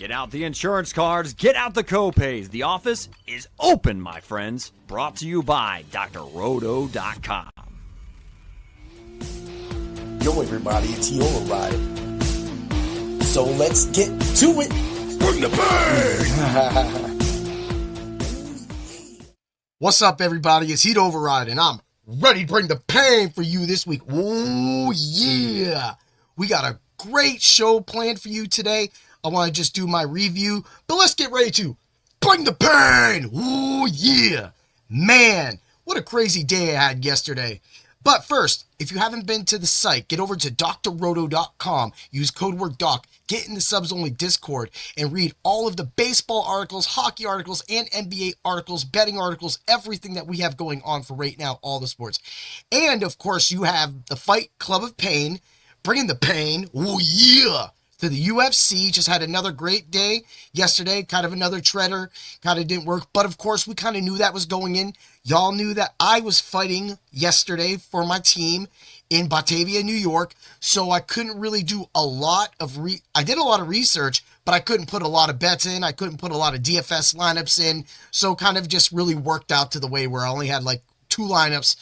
Get out the insurance cards, get out the copays. The office is open, my friends. Brought to you by drroto.com. Yo, everybody, it's Heat Override. So let's get to it. Bring the pain! What's up, everybody? It's Heat Override, and I'm ready to bring the pain for you this week. Oh, yeah. We got a great show planned for you today. I want to just do my review, but let's get ready to bring the pain. Oh, yeah. Man, what a crazy day I had yesterday. But first, if you haven't been to the site, get over to drroto.com, use code word DOC, get in the subs only Discord, and read all of the baseball articles, hockey articles, and NBA articles, betting articles, everything that we have going on for right now, all the sports. And of course, you have the Fight Club of Pain, bringing the pain, oh yeah, to the UFC. Just had another great day yesterday, kind of another treader, kind of didn't work, but of course we kind of knew that was going in. Y'all knew that I was fighting yesterday for my team in Batavia, New York, so I couldn't really do a lot of I did a lot of research, but I couldn't put a lot of bets in. I couldn't put a lot of DFS lineups in, so kind of just really worked out to the way where I only had like 2 lineups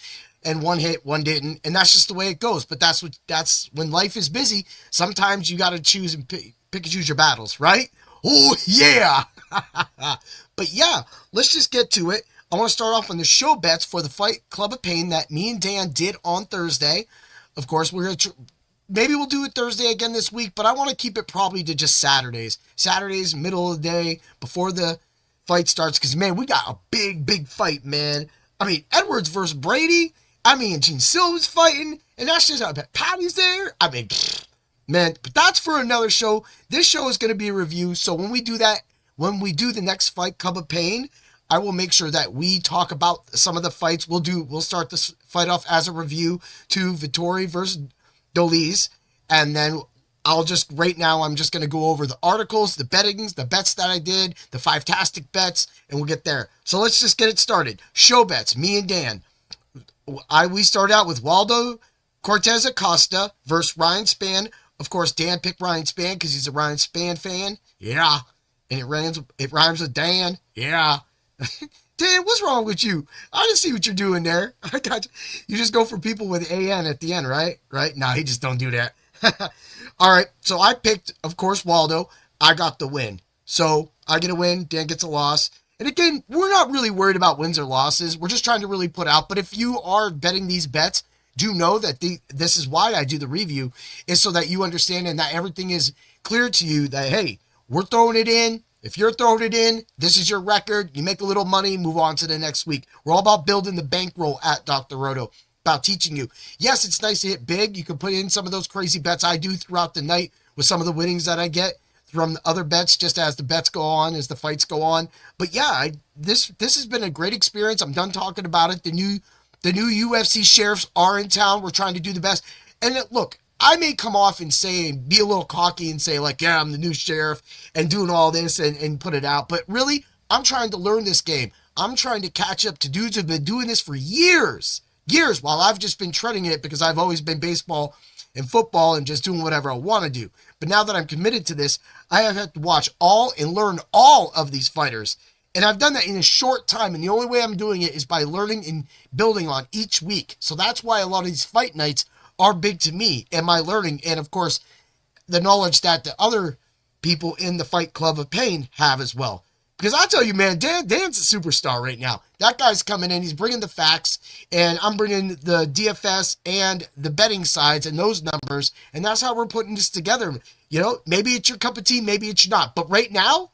and one hit, one didn't, and that's just the way it goes. But that's when life is busy. Sometimes you got to choose and pick and choose your battles, right? Oh yeah. But yeah, let's just get to it. I want to start off on the show bets for the Fight Club of Pain that me and Dan did on Thursday. Of course, we're going to maybe we'll do it Thursday again this week, but I want to keep it probably to just Saturdays. Saturdays, middle of the day, before the fight starts, because man, we got a big fight, man. I mean, Edwards versus Brady. I mean, Gene Silva's fighting, and that's just how Patty's there. I mean, man, but that's for another show. This show is going to be a review, so when we do that, when we do the next Fight Club of Pain, I will make sure that we talk about some of the fights. We'll start this fight off as a review to Vettori versus Dolidze, and then right now, I'm just going to go over the articles, the bettings, the bets that I did, the Five-tastic bets, and we'll get there. So let's just get it started. Show bets, me and Dan. We started out with Waldo Cortez Acosta versus Ryan Spann. Of course, Dan picked Ryan Spann because he's a Ryan Spann fan. Yeah. And it rhymes with Dan. Yeah. Dan, what's wrong with you? I didn't see what you're doing there. I got you. Just go for people with AN at the end, right? Right? No, he just don't do that. All right. So I picked, of course, Waldo. I got the win. So I get a win. Dan gets a loss. And again, we're not really worried about wins or losses. We're just trying to really put out. But if you are betting these bets, do know that this is why I do the review, is so that you understand and that everything is clear to you that, hey, we're throwing it in. If you're throwing it in, this is your record. You make a little money, move on to the next week. We're all about building the bankroll at Dr. Roto, about teaching you. Yes, it's nice to hit big. You can put in some of those crazy bets I do throughout the night with some of the winnings that I get from the other bets, just as the bets go on, as the fights go on. But yeah, this has been a great experience. I'm done talking about it. The new UFC sheriffs are in town. We're trying to do the best. And look, I may come off and say, and be a little cocky and say like, yeah, I'm the new sheriff and doing all this and put it out. But really, I'm trying to learn this game. I'm trying to catch up to dudes who have been doing this for years, while I've just been treading it because I've always been baseball and football and just doing whatever I want to do. But now that I'm committed to this, I have had to watch all and learn all of these fighters. And I've done that in a short time. And the only way I'm doing it is by learning and building on each week. So that's why a lot of these fight nights are big to me and my learning. And of course, the knowledge that the other people in the Fight Club of Pain have as well. Because I tell you, man, Dan's a superstar right now. That guy's coming in. He's bringing the facts, and I'm bringing the DFS and the betting sides and those numbers, and that's how we're putting this together. You know, maybe it's your cup of tea, maybe it's not. But right now,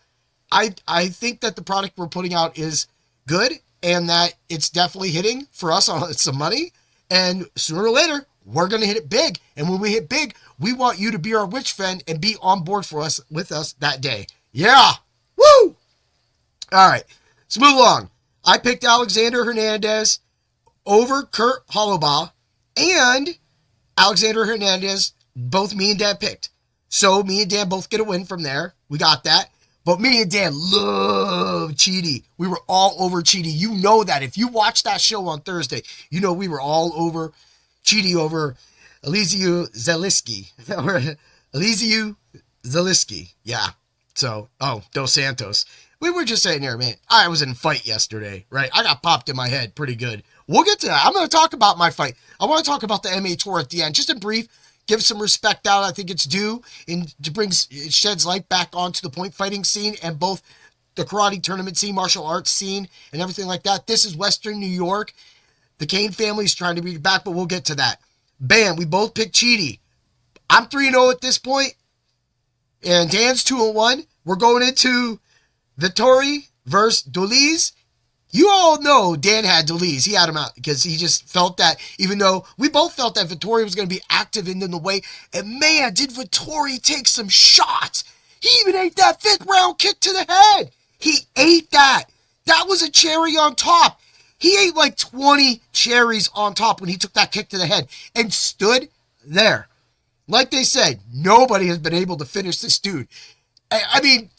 I think that the product we're putting out is good, and that it's definitely hitting for us on some money. And sooner or later, we're going to hit it big. And when we hit big, we want you to be our witch friend and be on board with us that day. Yeah. Woo! All right, let's move along. I picked Alexander Hernandez over Kurt Holobaugh, and Alexander Hernandez, both me and Dan picked. So me and Dan both get a win from there. We got that. But me and Dan love Chidi. We were all over Chidi. You know that. If you watched that show on Thursday, you know we were all over Chidi over Elizeu Zaleski. Elizeu Zaleski. Yeah. Dos Santos. We were just saying here, man, I was in a fight yesterday, right? I got popped in my head pretty good. We'll get to that. I'm going to talk about my fight. I want to talk about the MATour at the end. Just in brief, give some respect out. I think it's due and to bring it sheds light back onto the point fighting scene and both the karate tournament scene, martial arts scene, and everything like that. This is Western New York. The Kane family's trying to be back, but we'll get to that. Bam, we both picked Chidi. I'm 3-0 at this point, and Dan's 2-1. We're going into Vettori versus Dolidze. You all know Dan had Dolidze. He had him out because he just felt that, even though we both felt that Vettori was going to be active in the way. And man, did Vettori take some shots. He even ate that 5th round kick to the head. He ate that. That was a cherry on top. He ate like 20 cherries on top when he took that kick to the head and stood there. Like they said, nobody has been able to finish this dude. I mean,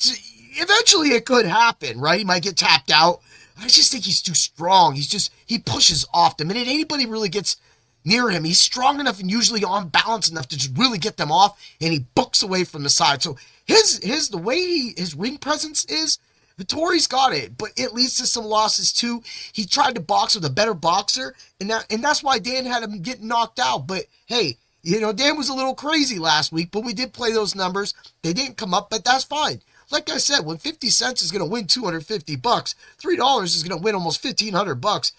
eventually it could happen, right? He might get tapped out. I just think he's too strong. He pushes off. The minute anybody really gets near him, he's strong enough and usually on balance enough to just really get them off, and he books away from the side. So the way his ring presence is, Vettori's got it, but it leads to some losses too. He tried to box with a better boxer, and that's why Dan had him getting knocked out. But hey, Dan was a little crazy last week, but we did play those numbers. They didn't come up, but that's fine. Like I said, when 50 cents is going to win $250, $3 is going to win almost $1,500.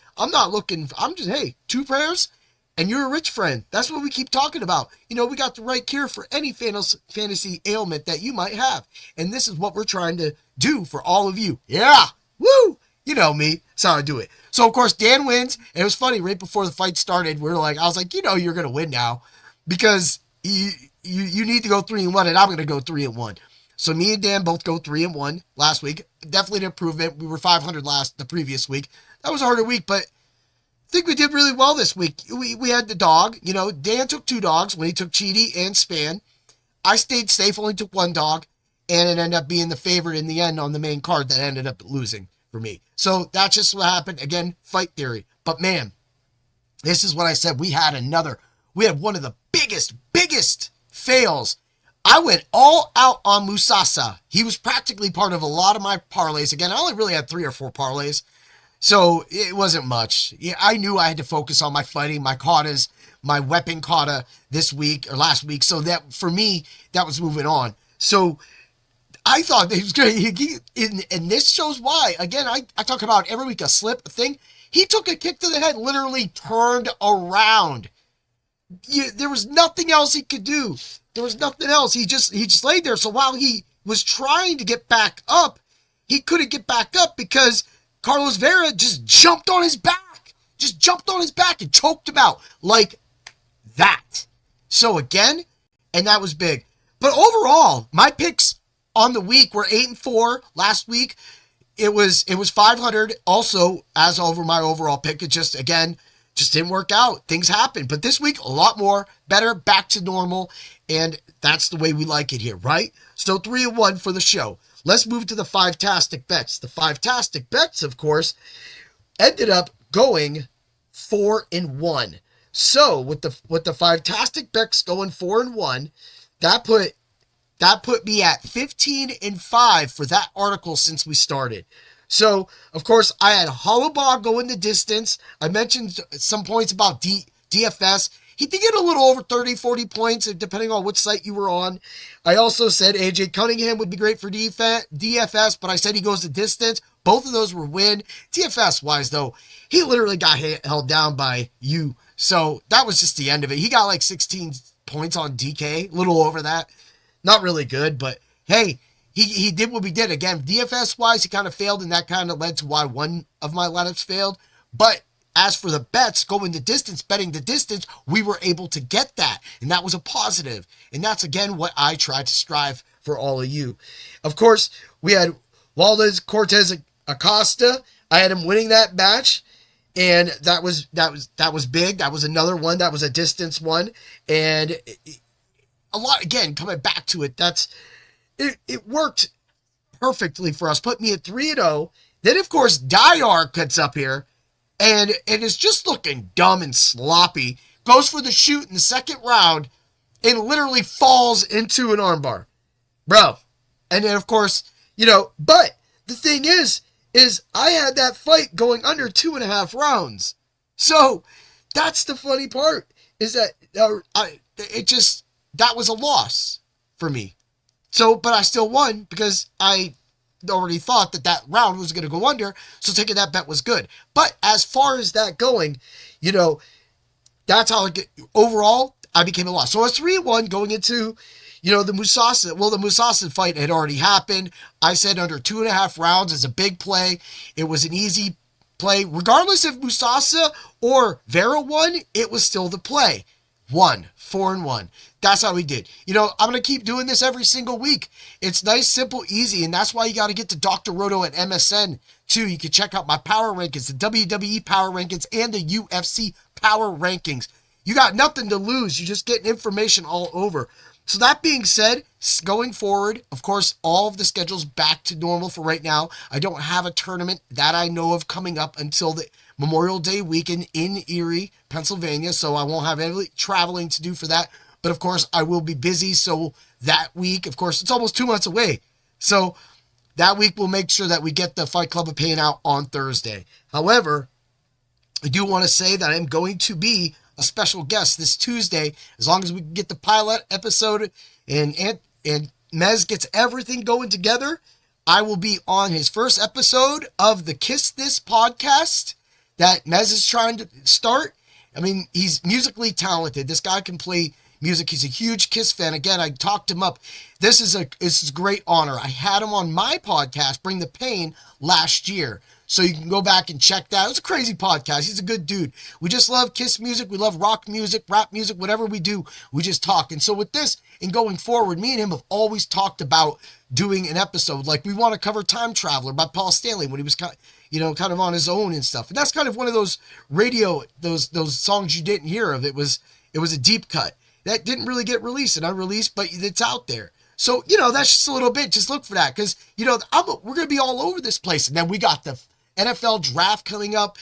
I'm just, hey, 2 prayers and you're a rich friend. That's what we keep talking about. We got the right cure for any fantasy ailment that you might have. And this is what we're trying to do for all of you. Yeah. Woo. You know me. That's how I do it. So, of course, Dan wins. And it was funny. Right before the fight started, I was like, you're going to win now because you need to go 3-1 and I'm going to go 3-1. So me and Dan both go 3-1 last week. Definitely an improvement. We were 500 the previous week. That was a harder week, but I think we did really well this week. We had the dog. Dan took 2 dogs when he took Chidi and Span. I stayed safe, only took 1 dog, and it ended up being the favorite in the end on the main card that ended up losing for me. So that's just what happened. Again, fight theory. But man, this is what I said. We had one of the biggest fails. I went all out on Musasa. He was practically part of a lot of my parlays. Again, I only really had 3 or 4 parlays, so it wasn't much. Yeah, I knew I had to focus on my fighting, my katas, my weapon kata this week or last week. So that, for me, that was moving on. So I thought that he was going to, and this shows why. Again, I talk about every week a slip, a thing. He took a kick to the head, literally turned around. There was nothing else he could do. There was nothing else. He just laid there. So while he was trying to get back up, he couldn't get back up because Carlos Vera just jumped on his back. Just jumped on his back and choked him out like that. So again, and that was big. But overall, my picks on the week were 8-4. Last week, it was 500 also as over my overall pick. It just didn't work out. Things happen. But this week, a lot more, better, back to normal. And that's the way we like it here, right? So 3-1 for the show. Let's move to the Five-tastic bets. The Five-tastic bets, of course, ended up going 4-1. So with the Five-tastic bets going 4-1, that put me at 15-5 for that article since we started. So, of course, I had Hollowbaugh going the distance. I mentioned some points about DFS. He did get a little over 30, 40 points, depending on which site you were on. I also said AJ Cunningham would be great for DFS, but I said he goes the distance. Both of those were win. DFS-wise, though, he literally got held down by you. So that was just the end of it. He got like 16 points on DK, a little over that. Not really good, but hey, he did what we did. Again, DFS-wise, he kind of failed, and that kind of led to why one of my lineups failed. But as for the bets, going the distance, betting the distance, we were able to get that. And that was a positive. And that's, again, what I try to strive for all of you. Of course, we had Valdez Cortez Acosta. I had him winning that match. And that was big. That was another one. That was a distance one. And a lot, again, coming back to it, it worked perfectly for us. Put me at 3-0. Then, of course, Dyer cuts up here. And is just looking dumb and sloppy. Goes for the shoot in the second round and literally falls into an armbar. Bro, And then, of course, but the thing is I had that fight going under 2.5 rounds. So that's the funny part, is that that was a loss for me. So, but I still won because I already thought that round was going to go under. So taking that bet was good. But as far as that going, that's how overall I became a loss. So I was 3-1 going into, the Mousasi. Well, the Mousasi fight had already happened. I said under 2.5 rounds is a big play. It was an easy play. Regardless if Mousasi or Vera won, it was still the play. 4-1. That's how we did. I'm going to keep doing this every single week. It's nice, simple, easy, and that's why you got to get to Dr. Roto at MSN, too. You can check out my power rankings, the WWE power rankings, and the UFC power rankings. You got nothing to lose. You're just getting information all over. So that being said, going forward, of course, all of the schedule's back to normal for right now. I don't have a tournament that I know of coming up until the Memorial Day weekend in Erie, Pennsylvania, so I won't have any traveling to do for that. But of course, I will be busy, so that week, of course, it's almost 2 months away. So that week, we'll make sure that we get the Fight Club of Pain out on Thursday. However, I do want to say that I'm going to be a special guest this Tuesday, as long as we can get the pilot episode and Mez gets everything going together. I will be on his first episode of the Kiss This podcast that Mez is trying to start. I mean, he's musically talented. This guy can play music. He's a huge Kiss fan. Again, I talked him up. This is a great honor. I had him on my podcast, Bring the Pain, last year. So you can go back and check that. It was a crazy podcast. He's a good dude. We just love Kiss music. We love rock music, rap music, whatever we do, we just talk. And so with this and going forward, me and him have always talked about doing an episode. Like, we want to cover Time Traveler by Paul Stanley when he was kind of on his own and stuff. And that's kind of one of those those songs you didn't hear of. It was a deep cut that didn't really get released and unreleased, but it's out there. So, that's just a little bit. Just look for that, because, we're going to be all over this place. And then we got the NFL draft coming up.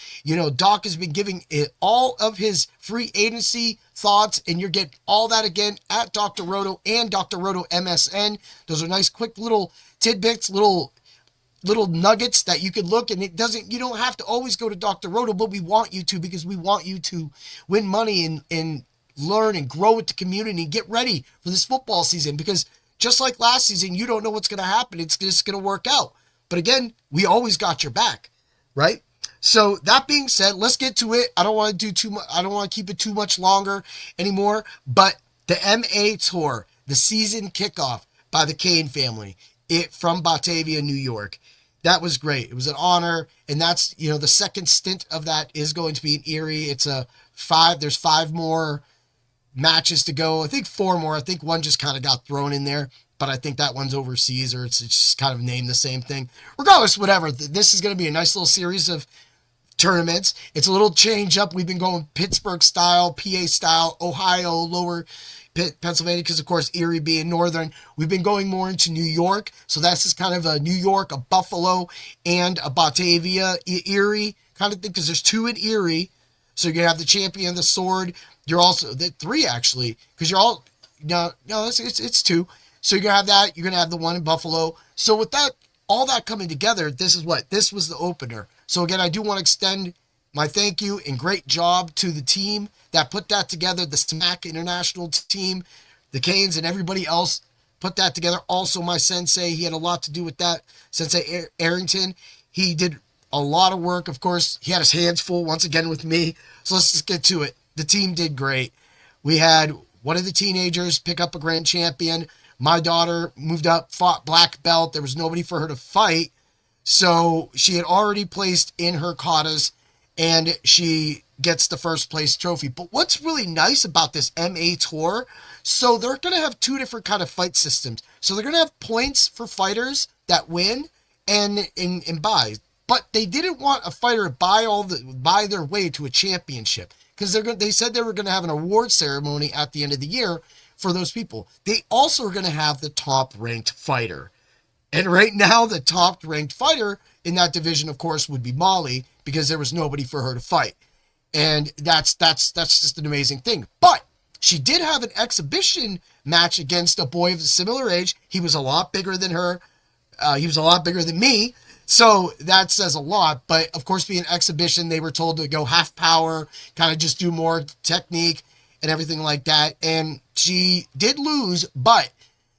Doc has been giving it all of his free agency thoughts, and you're getting all that again at Dr. Roto and Dr. Roto MSN. Those are nice, quick little tidbits, little nuggets that you could look, and you don't have to always go to Dr. Roto, but we want you to, because we want you to win money and learn and grow with the community and get ready for this football season, because just like last season, you don't know what's going to happen. It's just going to work out. But again, we always got your back, right? So that being said, let's get to it. I don't want to do too much. I don't want to keep it too much longer anymore. But the MATour, the season kickoff by the Kane family, from Batavia, New York. That was great. It was an honor. And that's, the second stint of that is going to be in Erie. There's 5 more matches to go. I think 4 more. I think one just kind of got thrown in there, but I think that one's overseas, or it's just kind of named the same thing. Regardless, whatever. This is going to be a nice little series of tournaments. It's a little change up. We've been going Pittsburgh style, PA style, Ohio, lower Pennsylvania, because of course Erie being northern. We've been going more into New York, so that's just kind of a New York, a Buffalo, and a Batavia, Erie kind of thing, because there's 2 in Erie. So you're gonna have the champion, the sword. You're also 3 actually, because you're all it's 2. So you're gonna have that. You're gonna have the one in Buffalo. So with that, all that coming together, this was the opener. So again, I do want to extend my thank you and great job to the team that put that together, the Smack International team, the Canes, and everybody else put that together. Also, my sensei, he had a lot to do with that. Sensei Arrington, he did a lot of work. Of course, he had his hands full once again with me. So let's just get to it. The team did great. We had one of the teenagers pick up a grand champion. My daughter moved up, fought black belt. There was nobody for her to fight. So she had already placed in her katas, and she gets the first place trophy. But what's really nice about this MATour, so they're going to have 2 different kind of fight systems. So they're going to have points for fighters that win and buy. But they didn't want a fighter to buy their way to a championship, because they said they were going to have an award ceremony at the end of the year for those people. They also are going to have the top-ranked fighter. And right now, the top-ranked fighter in that division, of course, would be Molly, because there was nobody for her to fight. And that's just an amazing thing. But She did have an exhibition match against a boy of a similar age. He was a lot bigger than her. He was a lot bigger than me. So that says a lot. But of course, being an exhibition, they were told to go half power, kind of just do more technique and everything like that. And she did lose, but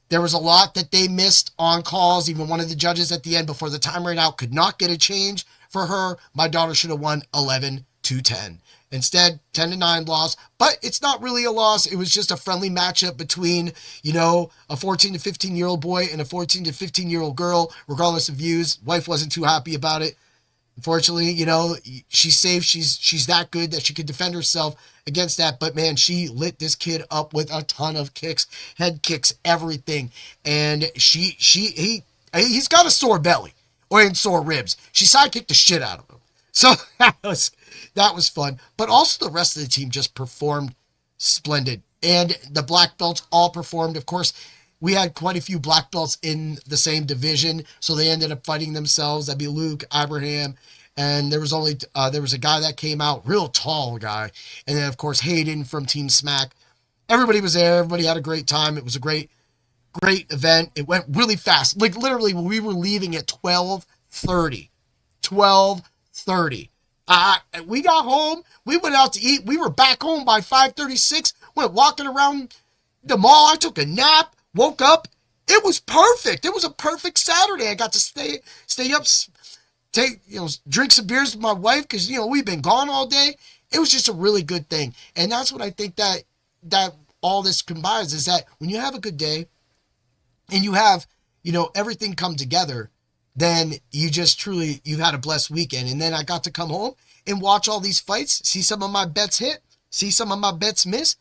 there was a lot that they missed on calls. Even one of the judges at the end before the time ran out could not get a change for her. My daughter should have won 11-10. Instead, 10-9 loss, but it's not really a loss. It was just a friendly matchup between, a 14 to 15-year-old boy and a 14 to 15-year-old girl, regardless of views. Wife wasn't too happy about it. Unfortunately, she's safe. She's that good that she could defend herself against that. But man, she lit this kid up with a ton of kicks, head kicks, everything. And he's got a sore belly and sore ribs. She sidekicked the shit out of him. So that was fun. But also the rest of the team just performed splendid. And the black belts all performed. Of course, we had quite a few black belts in the same division, so they ended up fighting themselves. That'd be Luke, Abraham, and there was a guy that came out, real tall guy, and then of course Hayden from Team Smack. Everybody was there. Everybody had a great time. It was a great event. It went really fast. Like literally, we were leaving at 12:30. 12:30. We got home. We went out to eat. We were back home by 5:36. Went walking around the mall. I took a nap. Woke up. It was perfect. It was a perfect Saturday. I got to stay up, drink some beers with my wife because, we've been gone all day. It was just a really good thing. And that's what I think that all this combines is that when you have a good day and you have, everything come together, then you just truly, you've had a blessed weekend. And then I got to come home and watch all these fights, see some of my bets hit, see some of my bets miss.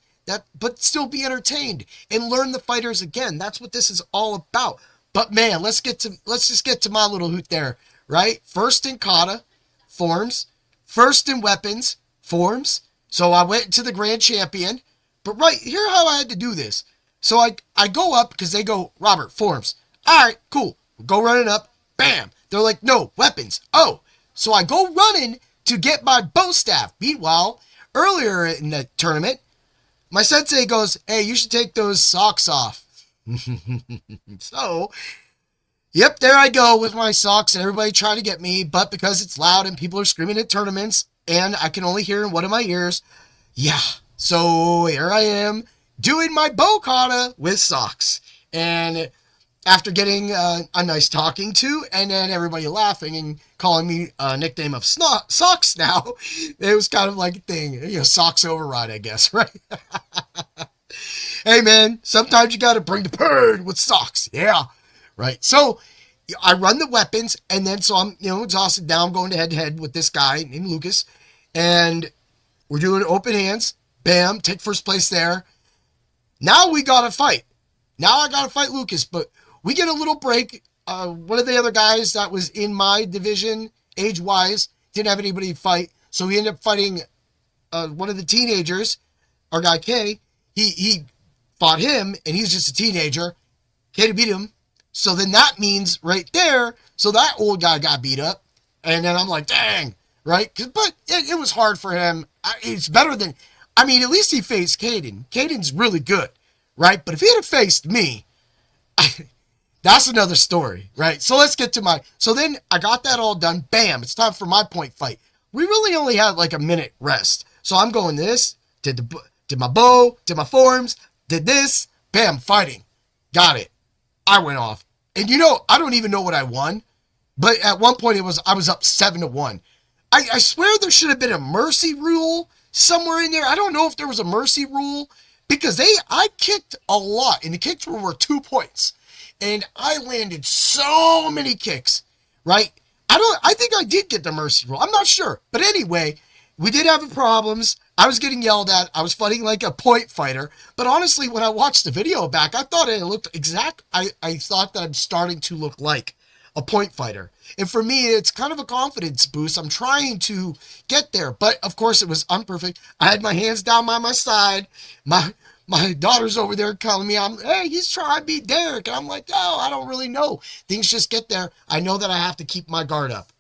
But still be entertained and learn the fighters again. That's what this is all about. But man, let's just get to my little hoot there, right? First in kata, forms. First in weapons, forms. So I went to the grand champion. But right here, how I had to do this. So I go up because they go, Robert, forms. All right, cool. Go running up. Bam. They're like, no, weapons. Oh. So I go running to get my bow staff. Meanwhile, earlier in the tournament, my sensei goes, hey, you should take those socks off. So, yep, there I go with my socks and everybody trying to get me. But because it's loud and people are screaming at tournaments and I can only hear in one of my ears, yeah. So here I am doing my bow kata with socks. And after getting a nice talking to and then everybody laughing and calling me a nickname of Socks now, it was kind of like a thing. Socks override, I guess, right? Hey, man, sometimes you got to bring the pain with socks. Yeah, right. So I run the weapons and then so I'm, exhausted now. I'm going head-to-head with this guy named Lucas and we're doing open hands. Bam, take first place there. Now we got to fight. Now I got to fight Lucas, but we get a little break. One of the other guys that was in my division, age-wise, didn't have anybody to fight. So we ended up fighting one of the teenagers, our guy Kay. He fought him, and he's just a teenager. Kay beat him. So then that means right there, so that old guy got beat up. And then I'm like, dang, right? But it was hard for him. It's better than, at least he faced Caden. Caden's really good, right? But if he had faced me, that's another story, right? So let's get to so then I got that all done. Bam, it's time for my point fight. We really only had like a minute rest. So I'm going this, did my bow, did my forms, did this, bam, fighting. Got it. I went off. And I don't even know what I won. But at one point I was up 7-1. I swear there should have been a mercy rule somewhere in there. I don't know if there was a mercy rule because I kicked a lot and the kicks were 2 points. And I landed so many kicks, right? I think I did get the mercy rule. I'm not sure. But anyway, we did have problems. I was getting yelled at. I was fighting like a point fighter. But honestly, when I watched the video back, I thought it looked I thought that I'm starting to look like a point fighter. And for me, it's kind of a confidence boost. I'm trying to get there. But of course, it was imperfect. I had my hands down by my side. My daughter's over there calling me, hey, he's trying to beat Derek. And I'm like, oh, I don't really know. Things just get there. I know that I have to keep my guard up.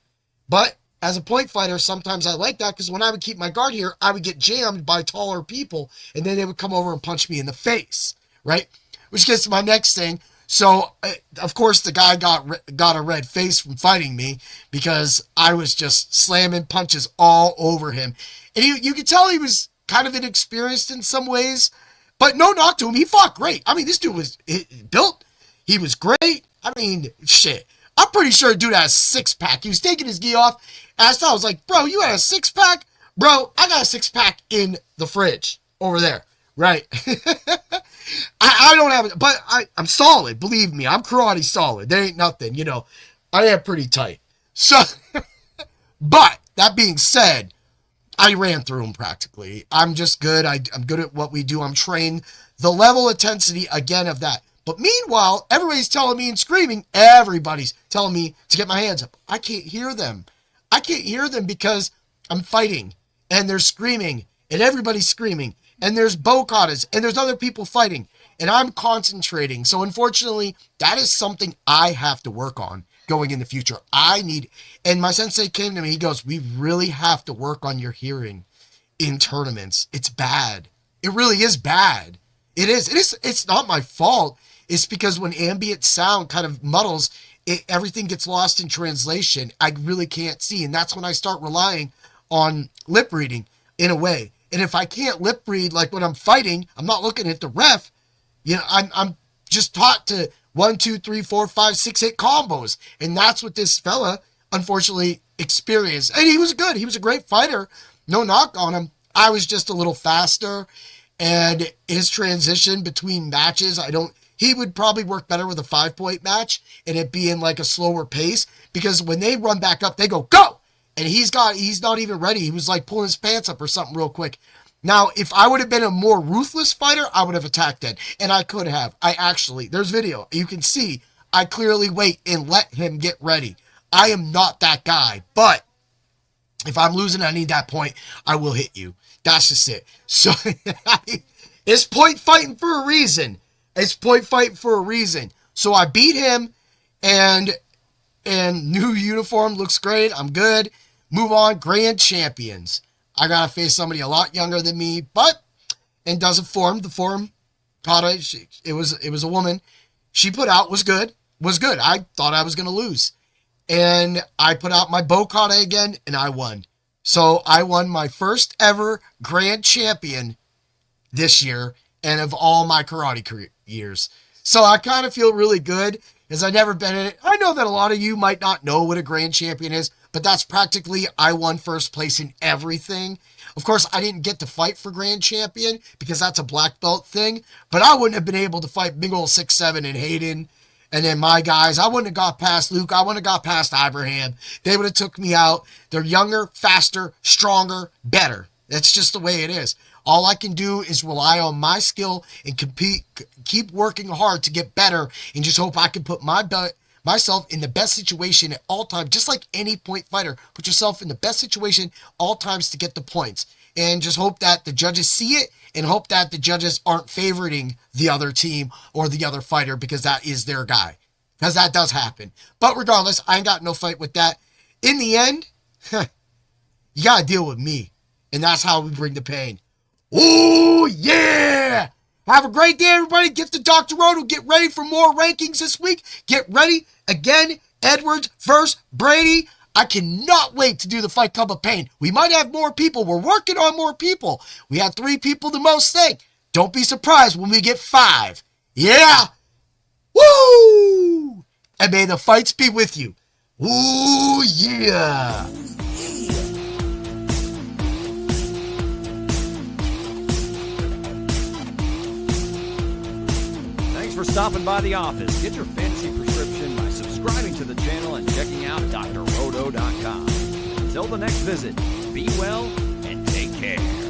But as a point fighter, sometimes I like that because when I would keep my guard here, I would get jammed by taller people, and then they would come over and punch me in the face, right? Which gets to my next thing. So, of course, the guy got a red face from fighting me because I was just slamming punches all over him. And you could tell he was kind of inexperienced in some ways, but no knock to him. He fought great. I mean, this dude was built. He was great. I mean, shit. I'm pretty sure the dude had a six-pack. He was taking his gi off. And I was like, bro, you had a six-pack? Bro, I got a six-pack in the fridge over there. Right. I don't have it, but I'm solid. Believe me, I'm karate solid. There ain't nothing, I am pretty tight. So, but that being said, I ran through them practically. I'm just good. I'm good at what we do. I'm trained. The level of intensity, again, of that. But meanwhile, everybody's telling me and screaming. Everybody's telling me to get my hands up. I can't hear them. I can't hear them because I'm fighting. And they're screaming. And everybody's screaming. And there's bokatas. And there's other people fighting. And I'm concentrating. So unfortunately, that is something I have to work on going in the future. And my sensei came to me. He goes, we really have to work on your hearing in tournaments. It's bad. It really is bad. It is. It's not my fault. It's because when ambient sound kind of muddles, everything gets lost in translation. I really can't see. And that's when I start relying on lip reading in a way. And if I can't lip read, like when I'm fighting, I'm not looking at the ref. I'm just taught to 1, 2, 3, 4, 5, 6 hit combos. And that's what this fella, unfortunately, experienced. And he was good. He was a great fighter. No knock on him. I was just a little faster. And his transition between matches, he would probably work better with a 5-point match and it being like a slower pace, because when they run back up, they go. And he's not even ready. He was like pulling his pants up or something real quick. Now, if I would have been a more ruthless fighter, I would have attacked it. And I could have. There's video. You can see I clearly wait and let him get ready. I am not that guy. But if I'm losing, I need that point, I will hit you. That's just it. So it's point fighting for a reason. So I beat him, and new uniform looks great. I'm good. Move on. Grand champions. I gotta face somebody a lot younger than me, and does a form. The form, kata, it was a woman. She put out was good. I thought I was gonna lose, and I put out my bow kata again, and I won. So I won my first ever grand champion this year, and of all my karate career years. So I kind of feel really good, as I've never been in it. I know that a lot of you might not know what a grand champion is, but that's practically, I won first place in everything. Of course, I didn't get to fight for grand champion because that's a black belt thing, but I wouldn't have been able to fight big old 6'7" and Hayden. And then my guys, I wouldn't have got past Luke. I wouldn't have got past Abraham. They would have took me out. They're younger, faster, stronger, better. That's just the way it is. All I can do is rely on my skill and keep working hard to get better, and just hope I can put myself in the best situation at all times. Just like any point fighter, put yourself in the best situation all times to get the points. And just hope that the judges see it, and hope that the judges aren't favoriting the other team or the other fighter because that is their guy. Because that does happen. But regardless, I ain't got no fight with that. In the end, you got to deal with me. And that's how we bring the pain. Oh, yeah! Have a great day, everybody. Get to Dr. Roto. Get ready for more rankings this week. Get ready. Again, Edwards versus Brady. I cannot wait to do the Fight Club of Pain. We might have more people. We're working on more people. We had 3 people the most thing. Don't be surprised when we get 5. Yeah! Woo! And may the fights be with you. Ooh, yeah! Thanks for stopping by the office. Get your fantasy prescription by subscribing to the channel and checking out drroto.com. Until the next visit, be well and take care.